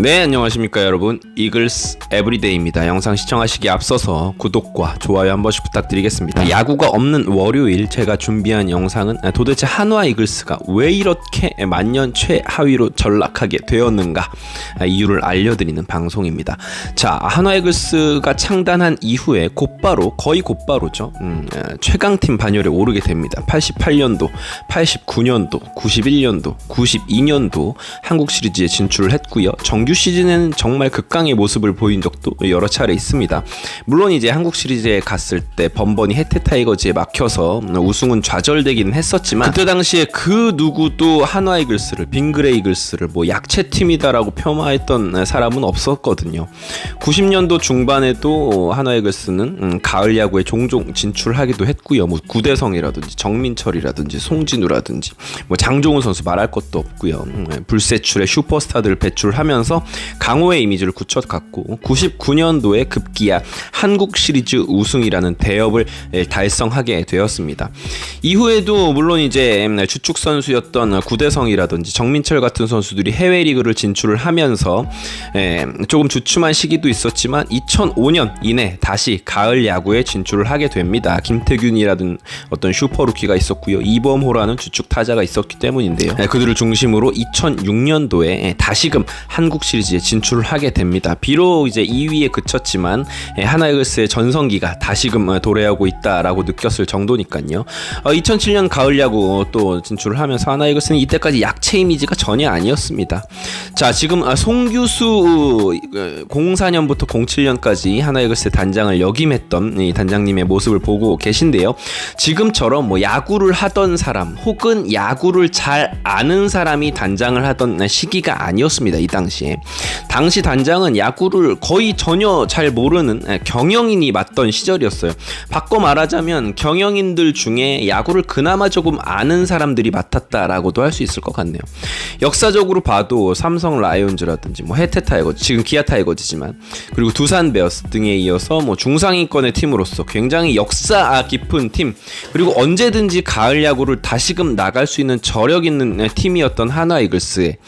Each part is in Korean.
네, 안녕하십니까 여러분. 이글스 에브리데이입니다. 영상 시청하시기에 앞서서 구독과 좋아요 한 번씩 부탁드리겠습니다. 야구가 없는 월요일 제가 준비한 영상은 도대체 한화 이글스가 왜 이렇게 만년 최하위로 전락하게 되었는가 이유를 알려드리는 방송입니다. 자, 한화 이글스가 창단한 이후에 거의 곧바로죠. 최강팀 반열에 오르게 됩니다. 88년도, 89년도, 91년도, 92년도 한국 시리즈에 진출을 했고요. 정규 시즌에는 정말 극강의 모습을 보인 적도 여러 차례 있습니다. 물론 이제 한국 시리즈에 갔을 때 번번이 해태 타이거즈에 막혀서 우승은 좌절되기는 했었지만 그때 당시에 그 누구도 한화 이글스를, 빙그레 이글스를 뭐 약체팀이다라고 폄하했던 사람은 없었거든요. 90년도 중반에도 한화 이글스는 가을 야구에 종종 진출하기도 했고요. 뭐 구대성이라든지 정민철이라든지 송진우라든지 뭐 장종훈 선수 말할 것도 없고요. 불세출의 슈퍼스타들을 배출하면서 강호의 이미지를 굳혀갔고 99년도에 급기야 한국 시리즈 우승이라는 대업을 달성하게 되었습니다. 이후에도 물론 이제 주축 선수였던 구대성이라든지 정민철 같은 선수들이 해외 리그를 진출을 하면서 조금 주춤한 시기도 있었지만 2005년 이내 다시 가을 야구에 진출을 하게 됩니다. 김태균이라든 어떤 슈퍼루키가 있었고요. 이범호라는 주축 타자가 있었기 때문인데요. 그들을 중심으로 2006년도에 다시금 한국 시리즈에 진출을 하게 됩니다. 비록 이제 2위에 그쳤지만 한화 이글스의 전성기가 다시금 도래하고 있다라고 느꼈을 정도니까요. 2007년 가을 야구 또 진출을 하면서 한화 이글스는 이때까지 약체 이미지가 전혀 아니었습니다. 자, 지금 송규수 04년부터 07년까지 한화 이글스의 단장을 역임했던 이 단장님의 모습을 보고 계신데요. 지금처럼 뭐 야구를 하던 사람 혹은 야구를 잘 아는 사람이 단장을 하던 시기가 아니었습니다. 이 당시 단장은 야구를 거의 전혀 잘 모르는 경영인이 맡던 시절이었어요. 바꿔 말하자면 경영인들 중에 야구를 그나마 조금 아는 사람들이 맡았다라고도 할 수 있을 것 같네요. 역사적으로 봐도 삼성 라이온즈라든지 뭐 해태 타이거즈, 지금 기아 타이거즈지만 그리고 두산 베어스 등에 이어서 뭐 중상위권의 팀으로서 굉장히 역사 깊은 팀, 그리고 언제든지 가을 야구를 다시금 나갈 수 있는 저력 있는 팀이었던 한화 이글스에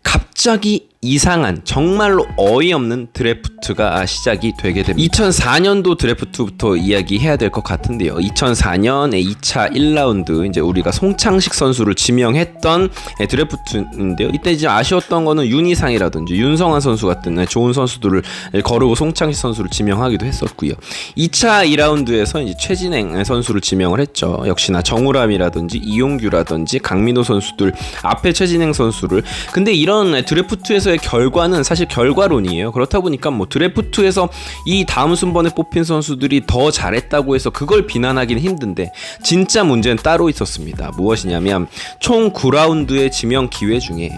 갑자기 이상한 정말로 어이없는 드래프트가 시작이 되게 됩니다. 2004년도 드래프트부터 이야기해야 될 것 같은데요. 2004년에 2차 1라운드 이제 우리가 송창식 선수를 지명했던 드래프트인데요. 이때 이제 아쉬웠던 거는 윤희상이라든지 윤성환 선수 같은 좋은 선수들을 거르고 송창식 선수를 지명하기도 했었고요. 2차 2라운드에서 이제 최진행 선수를 지명을 했죠. 역시나 정우람이라든지 이용규라든지 강민호 선수들 앞에 최진행 선수를. 근데 이런 드래프트에서의 결과는 사실 결과론이에요. 그렇다 보니까 뭐 드래프트에서 이 다음 순번에 뽑힌 선수들이 더 잘했다고 해서 그걸 비난하기는 힘든데 진짜 문제는 따로 있었습니다. 무엇이냐면 총 9라운드의 지명 기회 중에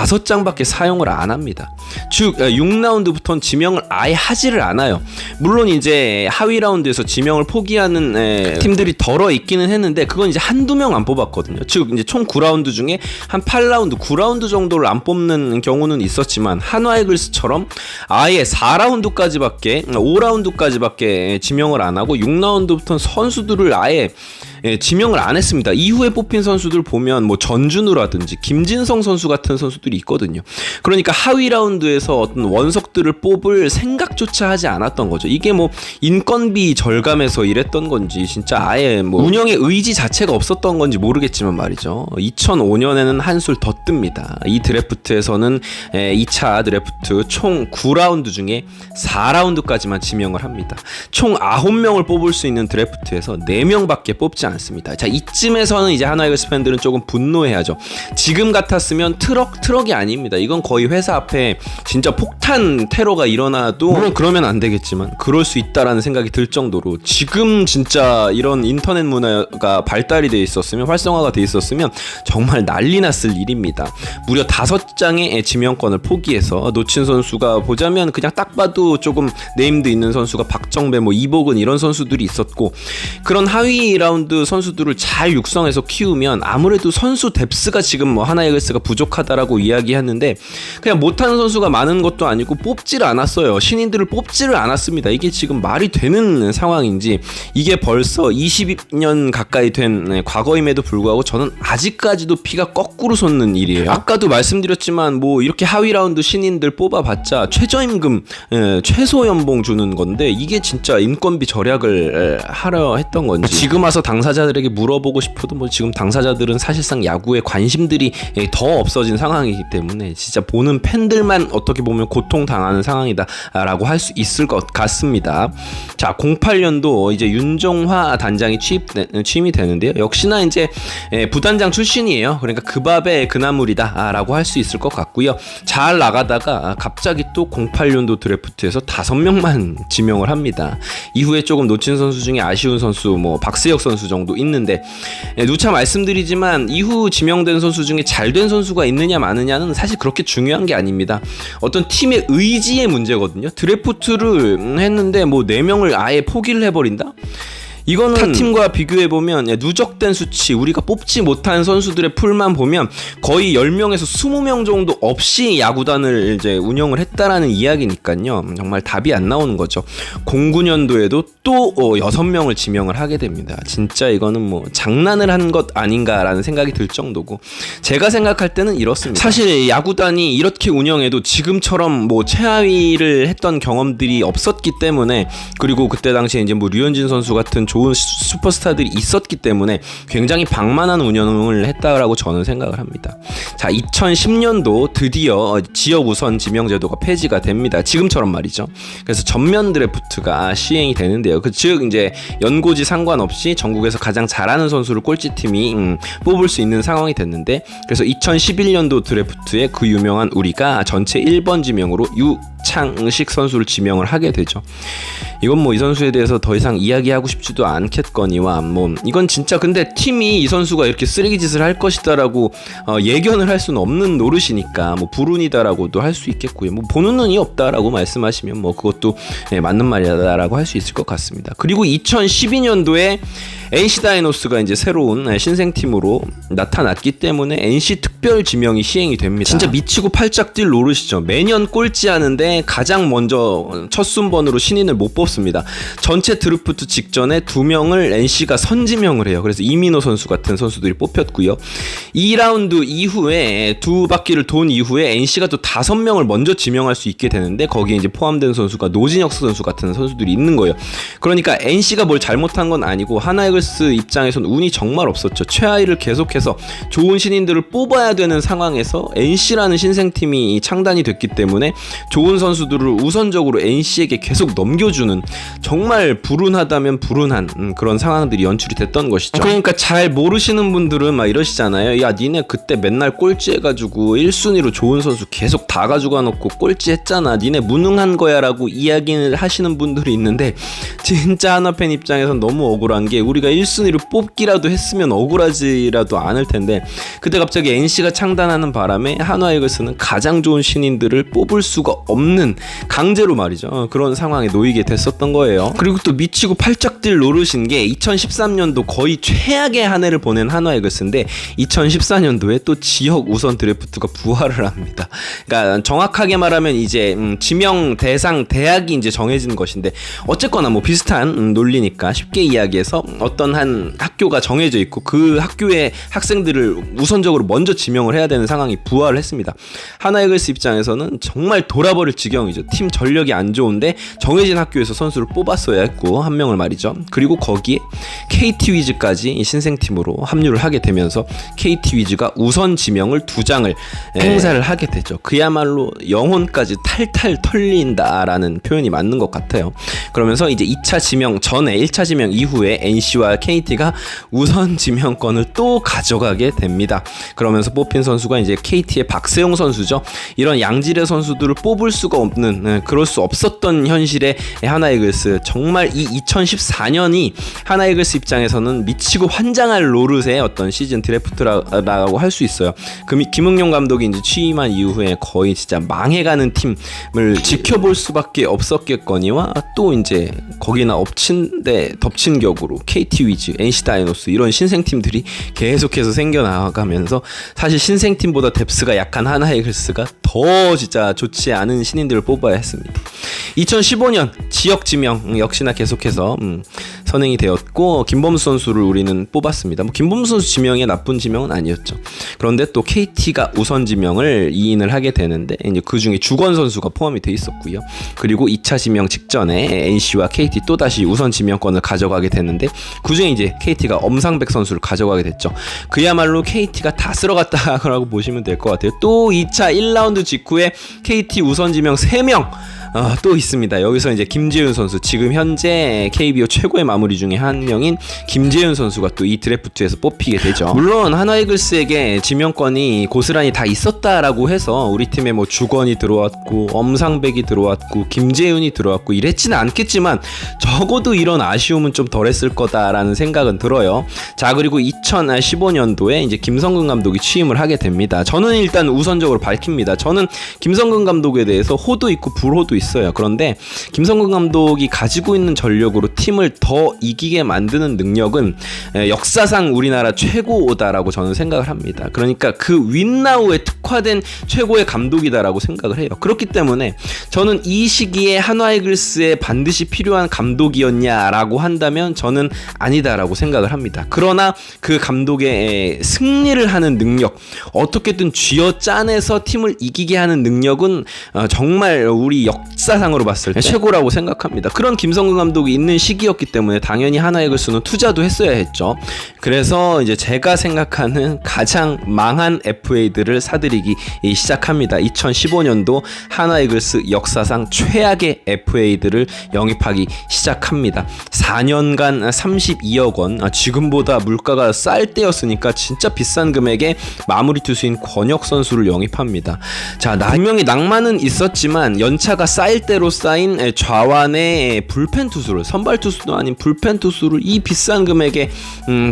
5장밖에 사용을 안 합니다. 즉 6라운드부터는 지명을 아예 하지를 않아요. 물론 이제 하위 라운드에서 지명을 포기하는 팀들이 덜어 있기는 했는데 그건 이제 한두 명 안 뽑았거든요. 즉 이제 총 9라운드 중에 한 8라운드, 9라운드 정도를 안 뽑는 경우는 있었지만 한화 이글스처럼 아예 4라운드까지밖에 5라운드까지밖에 지명을 안 하고 6라운드부터는 선수들을 아예 지명을 안 했습니다. 이후에 뽑힌 선수들 보면 뭐 전준우라든지 김진성 선수 같은 선수들이 있거든요. 그러니까 하위 라운드에서 어떤 원석들을 뽑을 생각조차 하지 않았던 거죠. 이게 뭐 인건비 절감해서 이랬던 건지 진짜 아예 뭐 운영의 의지 자체가 없었던 건지 모르겠지만 말이죠. 2005년에는 한술 더 뜹니다. 이 드래프트에서는 2차 드래프트 총 9라운드 중에 4라운드까지만 지명을 합니다. 총 9명을 뽑을 수 있는 드래프트에서 4명밖에 뽑지 않습니다. 자, 이쯤에서는 이제 한화 이글스 팬들은 조금 분노해야죠. 지금 같았으면 트럭이 아닙니다. 이건 거의 회사 앞에 진짜 폭탄 테러가 일어나도 물론 그러면 안 되겠지만 그럴 수 있다라는 생각이 들 정도로 지금 진짜 이런 인터넷 문화가 발달이 돼 있었으면, 활성화가 돼 있었으면 정말 난리 났을 일입니다. 무려 5장의 지명권을 포기해서 놓친 선수가 보자면 그냥 딱 봐도 조금 네임드 있는 선수가 박정배, 뭐 이복은 이런 선수들이 있었고, 그런 하위 라운드 이글스 선수들을 잘 육성해서 키우면 아무래도 선수 뎁스가 지금 뭐 하나 이글스가 부족하다라고 이야기했는데 그냥 못하는 선수가 많은 것도 아니고 뽑지를 않았어요. 신인들을 뽑지를 않았습니다. 이게 지금 말이 되는 상황인지 이게 벌써 20년 가까이 된 과거임에도 불구하고 저는 아직까지도 피가 거꾸로 솟는 일이에요. 아까도 말씀드렸지만 뭐 이렇게 하위 라운드 신인들 뽑아봤자 최저임금 최소 연봉 주는 건데 이게 진짜 인건비 절약을 하려 했던 건지 지금 와서 당사자들에게 물어보고 싶어도 뭐 지금 당사자들은 사실상 야구에 관심들이 더 없어진 상황이기 때문에 진짜 보는 팬들만 어떻게 보면 고통당하는 상황이다라고 할 수 있을 것 같습니다. 자, 08년도 이제 윤정화 단장이 취임이 되는데요. 역시나 이제 부단장 출신이에요. 그러니까 그 밥에 그 나물이다라고 할 수 있을 것 같고요. 잘 나가다가 갑자기 또 08년도 드래프트에서 5명만 지명을 합니다. 이후에 조금 놓친 선수 중에 아쉬운 선수 뭐 박세혁 선수 정도 있는데 누차 말씀드리지만 이후 지명된 선수 중에 잘된 선수가 있느냐 마느냐는 사실 그렇게 중요한 게 아닙니다. 어떤 팀의 의지의 문제거든요. 드래프트를 했는데 뭐 4명을 아예 포기를 해버린다? 이거는 타 팀과 비교해보면 누적된 수치 우리가 뽑지 못한 선수들의 풀만 보면 거의 10명에서 20명 정도 없이 야구단을 이제 운영을 했다라는 이야기니까요. 정말 답이 안 나오는 거죠. 09년도에도 또 6명을 지명을 하게 됩니다. 진짜 이거는 뭐 장난을 한 것 아닌가라는 생각이 들 정도고 제가 생각할 때는 이렇습니다. 사실 야구단이 이렇게 운영해도 지금처럼 뭐 최하위를 했던 경험들이 없었기 때문에 그리고 그때 당시에 이제 뭐 류현진 선수 같은 좋은 슈퍼스타들이 있었기 때문에 굉장히 방만한 운영을 했다라고 저는 생각을 합니다. 자, 2010년도 드디어 지역 우선 지명 제도가 폐지가 됩니다. 지금처럼 말이죠. 그래서 전면 드래프트가 시행이 되는데요. 즉 이제 연고지 상관없이 전국에서 가장 잘하는 선수를 꼴찌팀이 뽑을 수 있는 상황이 됐는데 그래서 2011년도 드래프트에 그 유명한 우리가 전체 1번 지명으로 유창식 선수를 지명을 하게 되죠. 이건 뭐 이 선수에 대해서 더 이상 이야기하고 싶지도 않겠거니와 뭐 이건 진짜 근데 팀이 이 선수가 이렇게 쓰레기 짓을 할 것이다라고 예견을 할 수는 없는 노릇이니까 뭐 불운이다라고도 할 수 있겠고요. 뭐 보는 눈이 없다라고 말씀하시면 뭐 그것도 맞는 말이다라고 할 수 있을 것 같습니다. 그리고 2012년도에 NC 다이노스가 이제 새로운 신생팀으로 나타났기 때문에 NC 특별 지명이 시행이 됩니다. 진짜 미치고 팔짝 뛸 노릇이죠. 매년 꼴찌하는데 가장 먼저 첫 순번으로 신인을 못 뽑습니다. 전체 드래프트 직전에 2명을 NC가 선지명을 해요. 그래서 이민호 선수 같은 선수들이 뽑혔고요. 2라운드 이후에 2바퀴를 돈 이후에 NC가 또 5명을 먼저 지명할 수 있게 되는데 거기에 이제 포함된 선수가 노진혁 선수 같은 선수들이 있는 거예요. 그러니까 NC가 뭘 잘못한 건 아니고 하나이글스 입장에서는 운이 정말 없었죠. 최하위를 계속해서 좋은 신인들을 뽑아야 되는 상황에서 NC라는 신생팀이 창단이 됐기 때문에 좋은 선수들을 우선적으로 NC에게 계속 넘겨주는 정말 불운하다면 불운한 그런 상황들이 연출이 됐던 것이죠. 그러니까 잘 모르시는 분들은 막 이러시잖아요. 야, 니네 그때 맨날 꼴찌 해가지고 1순위로 좋은 선수 계속 다 가져가 놓고 꼴찌 했잖아. 니네 무능한 거야 라고 이야기를 하시는 분들이 있는데 진짜 하나팬 입장에선 너무 억울한 게 우리가 1순위로 뽑기라도 했으면 억울하지라도 않을 텐데 그때 갑자기 NC가 창단하는 바람에 한화이글스는 가장 좋은 신인들을 뽑을 수가 없는 강제로 말이죠. 그런 상황에 놓이게 됐었던 거예요. 그리고 또 미치고 팔짝 뛸 노릇인 게 2013년도 거의 최악의 한 해를 보낸 한화이글스인데 2014년도에 또 지역 우선 드래프트가 부활을 합니다. 그러니까 정확하게 말하면 이제 지명 대상 대학이 이제 정해진 것인데 어쨌거나 뭐 비슷한 논리니까 쉽게 이야기해서 어떤 한 학교가 정해져 있고 그 학교의 학생들을 우선적으로 먼저 지명을 해야 되는 상황이 부활을 했습니다. 하나이글스 입장에서는 정말 돌아버릴 지경이죠. 팀 전력이 안 좋은데 정해진 학교에서 선수를 뽑았어야 했고 한 명을 말이죠. 그리고 거기에 KT 위즈까지 신생팀으로 합류를 하게 되면서 KT 위즈가 우선 지명을 2장을 행사를 하게 되죠. 그야말로 영혼까지 탈탈 털린다라는 표현이 맞는 것 같아요. 그러면서 이제 2차 지명 전에 1차 지명 이후에 NC와 KT가 우선 지명권을 또 가져가게 됩니다. 그러면서 뽑힌 선수가 이제 KT의 박세용 선수죠. 이런 양질의 선수들을 뽑을 수가 없는 그럴 수 없었던 현실의 하나이글스 정말 이 2014년이 하나이글스 입장에서는 미치고 환장할 노릇의 어떤 시즌 드래프트라고 할 수 있어요. 김응용 감독이 이제 취임한 이후에 거의 진짜 망해가는 팀을 지켜볼 수밖에 없었겠거니와 또 이제 거기나 덮친 격으로 KT 위즈, NC 다이노스 이런 신생팀들이 계속해서 생겨나가면서 사실 신생팀보다 뎁스가 약한 하나 이글스가 더 진짜 좋지 않은 신인들을 뽑아야 했습니다. 2015년 지역 지명 역시나 계속해서 선행이 되었고 김범수 선수를 우리는 뽑았습니다. 뭐 김범수 선수 지명이 나쁜 지명은 아니었죠. 그런데 또 KT가 우선 지명을 2인을 하게 되는데 이제 그 중에 주권 선수가 포함이 돼 있었고요. 그리고 2차 지명 직전에 NC와 KT 또 다시 우선 지명권을 가져가게 됐는데 그 중에 이제 KT가 엄상백 선수를 가져가게 됐죠. 그야말로 KT가 다 쓸어갔다라고 보시면 될 것 같아요. 또 2차 1라운드 직후에 KT 우선 지명 3명 또 있습니다. 여기서 이제 김재윤 선수, 지금 현재 KBO 최고의 마무리 중에 한 명인 김재윤 선수가 또 이 드래프트에서 뽑히게 되죠. 물론 하나 이글스에게 지명권이 고스란히 다 있었다라고 해서 우리 팀에 뭐 주건이 들어왔고 엄상백이 들어왔고 김재윤이 들어왔고 이랬지는 않겠지만 적어도 이런 아쉬움은 좀 덜했을 거다라는 생각은 들어요. 자, 그리고 2015년도에 이제 김성근 감독이 취임을 하게 됩니다. 저는 일단 우선적으로 밝힙니다. 저는 김성근 감독에 대해서 호도 있고 불호도 있어요. 그런데 김성근 감독이 가지고 있는 전력으로 팀을 더 이기게 만드는 능력은 역사상 우리나라 최고다라고 저는 생각을 합니다. 그러니까 그 윈나우에 특화된 최고의 감독이다라고 생각을 해요. 그렇기 때문에 저는 이 시기에 한화 이글스에 반드시 필요한 감독이었냐라고 한다면 저는 아니다라고 생각을 합니다. 그러나 그 감독의 승리를 하는 능력, 어떻게든 쥐어짜내서 팀을 이기게 하는 능력은 정말 우리 역사상으로 봤을 때 최고라고 생각합니다. 그런 김성근 감독이 있는 시기였기 때문에 당연히 하나 이글스는 투자도 했어야 했죠. 그래서 이제 제가 생각하는 가장 망한 FA들을 사들이기 시작합니다. 2015년도 하나 이글스 역사상 최악의 FA들을 영입하기 시작합니다. 4년간 32억 원, 지금보다 물가가 쌀 때였으니까 진짜 비싼 금액에 마무리 투수인 권혁 선수를 영입합니다. 자, 분명히 낭만은 있었지만 연차가 쌓일 대로 쌓인 좌완의 불펜 투수를, 선발 투수도 아닌 불펜 투수를 이 비싼 금액에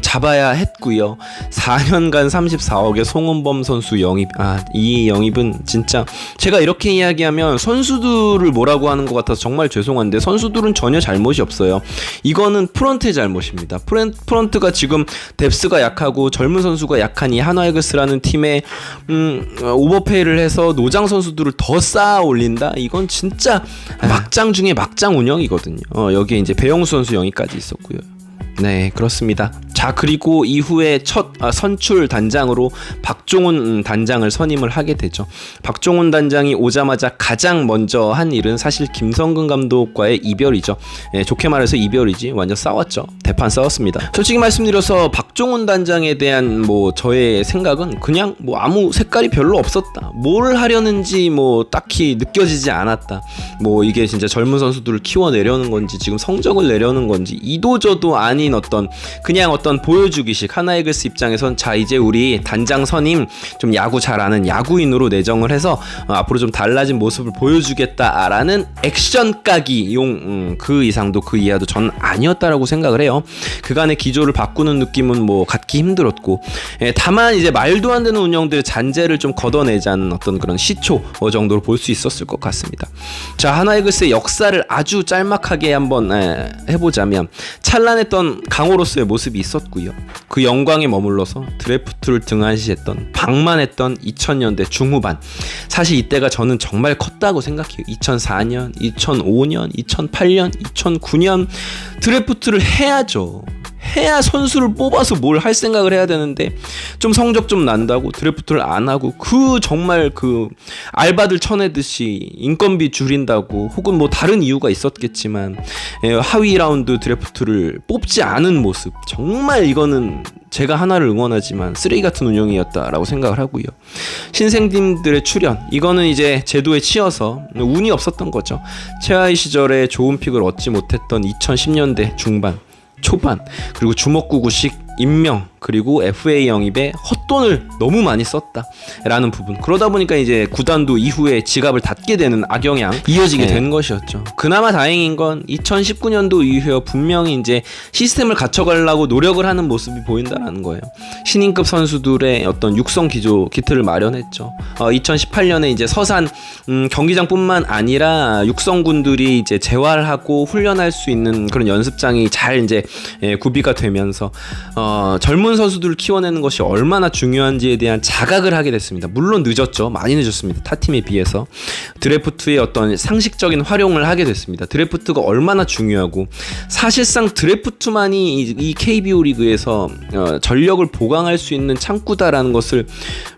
잡아야 했고요. 4년간 34억의 송은범 선수 영입, 이 영입은 진짜 제가 이렇게 이야기하면 선수들을 뭐라고 하는 것 같아서 정말 죄송한데 선수들은 전혀 잘못이 없어요. 이거는 프런트의 잘못입니다. 프런트가 지금 뎁스가 약하고 젊은 선수가 약한 이 한화 이글스라는 팀에 오버페이를 해서 노장 선수들을 더 쌓아 올린다? 이건 진짜 막장 중에 막장 운영이거든요. 여기에 이제 배영수 선수 영입까지 있었고요. 네, 그렇습니다. 자, 그리고 이후에 첫 선출 단장으로 박종훈 단장을 선임을 하게 되죠. 박종훈 단장이 오자마자 가장 먼저 한 일은 사실 김성근 감독과의 이별이죠. 좋게 말해서 이별이지 완전 싸웠죠. 대판 싸웠습니다. 솔직히 말씀드려서 박종훈 단장에 대한 뭐 저의 생각은 그냥 뭐 아무 색깔이 별로 없었다. 뭘 하려는지 뭐 딱히 느껴지지 않았다. 뭐 이게 진짜 젊은 선수들을 키워내려는 건지 지금 성적을 내려는 건지 이도저도 아닌 그냥 어떤 보여주기식, 하나 이글스 입장에선 자 이제 우리 단장 선임 좀 야구 잘하는 야구인으로 내정을 해서 앞으로 좀 달라진 모습을 보여주겠다라는 액션 까기용 그 이상도 그 이하도 저는 아니었다라고 생각을 해요. 그간의 기조를 바꾸는 느낌은 뭐 갖기 힘들었고, 다만 이제 말도 안 되는 운영들의 잔재를 좀 걷어내자는 어떤 그런 시초 정도로 볼 수 있었을 것 같습니다. 자, 하나 이글스의 역사를 아주 짤막하게 한번 해보자면 찬란했던 강호로서의 모습이 있었고요. 그 영광에 머물러서 드래프트를 등한시했던 방만했던 2000년대 중후반, 사실 이때가 저는 정말 컸다고 생각해요. 2004년, 2005년, 2008년, 2009년 드래프트를 해야죠. 해야 선수를 뽑아서 뭘 할 생각을 해야 되는데 좀 성적 좀 난다고 드래프트를 안 하고 그 정말 그 알바들 쳐내듯이 인건비 줄인다고 혹은 뭐 다른 이유가 있었겠지만 하위 라운드 드래프트를 뽑지 않은 모습, 정말 이거는 제가 하나를 응원하지만 쓰레기 같은 운영이었다라고 생각을 하고요. 신생팀들의 출연, 이거는 이제 제도에 치여서 운이 없었던 거죠. 최하위 시절에 좋은 픽을 얻지 못했던 2010년대 중반 초반, 그리고 주먹구구식 임명 그리고 FA 영입에 헛돈을 너무 많이 썼다라는 부분. 그러다 보니까 이제 구단도 이후에 지갑을 닫게 되는 악영향 이어지게 된 것이었죠. 그나마 다행인 건 2019년도 이후에 분명히 이제 시스템을 갖춰가려고 노력을 하는 모습이 보인다라는 거예요. 신인급 선수들의 어떤 육성 기조 키트를 마련했죠. 2018년에 이제 서산 경기장뿐만 아니라 육성군들이 이제 재활하고 훈련할 수 있는 그런 연습장이 잘 이제 구비가 되면서 젊은 선수들을 키워내는 것이 얼마나 중요한지에 대한 자각을 하게 됐습니다. 물론 늦었죠. 많이 늦었습니다. 타 팀에 비해서. 드래프트의 어떤 상식적인 활용을 하게 됐습니다. 드래프트가 얼마나 중요하고 사실상 드래프트만이 이 KBO 리그에서 전력을 보강할 수 있는 창구다라는 것을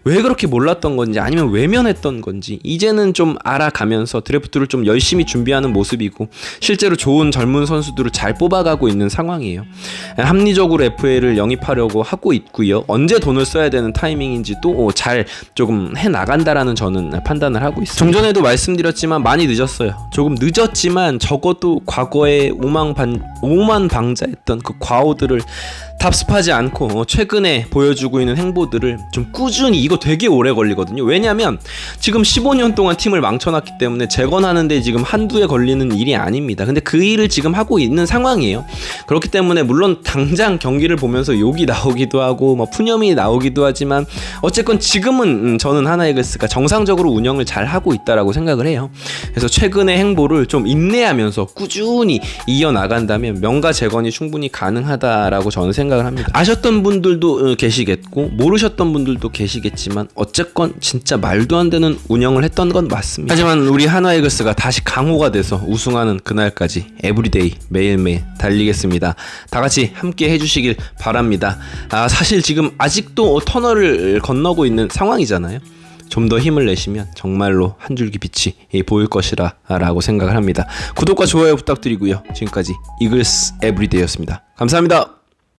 왜 그렇게 몰랐던 건지 아니면 외면했던 건지 이제는 좀 알아가면서 드래프트를 좀 열심히 준비하는 모습이고 실제로 좋은 젊은 선수들을 잘 뽑아가고 있는 상황이에요. 합리적으로 FA를 영입하려고 하고 있고요. 언제 돈을 써야 되는 타이밍인지도 잘 조금 해나간다라는 저는 판단을 하고 있습니다. 좀 전에도 말씀드렸지만 많이 늦었어요. 조금 늦었지만 적어도 과거에 오만방자했던 그 과오들을 답습하지 않고 최근에 보여주고 있는 행보들을 좀 꾸준히, 이거 되게 오래 걸리거든요. 왜냐면 지금 15년 동안 팀을 망쳐놨기 때문에 재건하는데 지금 한두 해 걸리는 일이 아닙니다. 근데 그 일을 지금 하고 있는 상황이에요. 그렇기 때문에 물론 당장 경기를 보면서 욕이 나오기도 하고 뭐 푸념이 나오기도 하지만 어쨌건 지금은 저는 하나이글스가 정상적으로 운영을 잘 하고 있다라고 생각을 해요. 그래서 최근의 행보를 좀 인내하면서 꾸준히 이어나간다면 명가 재건이 충분히 가능하다라고 저는 생각을 합니다. 아셨던 분들도 계시겠고 모르셨던 분들도 계시겠지만 어쨌건 진짜 말도 안 되는 운영을 했던 건 맞습니다. 하지만 우리 하나이글스가 다시 강호가 돼서 우승하는 그날까지 에브리데이 매일매일 달리겠습니다. 다 같이 함께 해주시길 바랍니다. 사실 지금 아직도 터널을 건너고 있는 상황이잖아요. 좀 더 힘을 내시면 정말로 한 줄기 빛이 보일 것이라 라고 생각을 합니다. 구독과 좋아요 부탁드리고요. 지금까지 이글스 에브리데이였습니다. 감사합니다.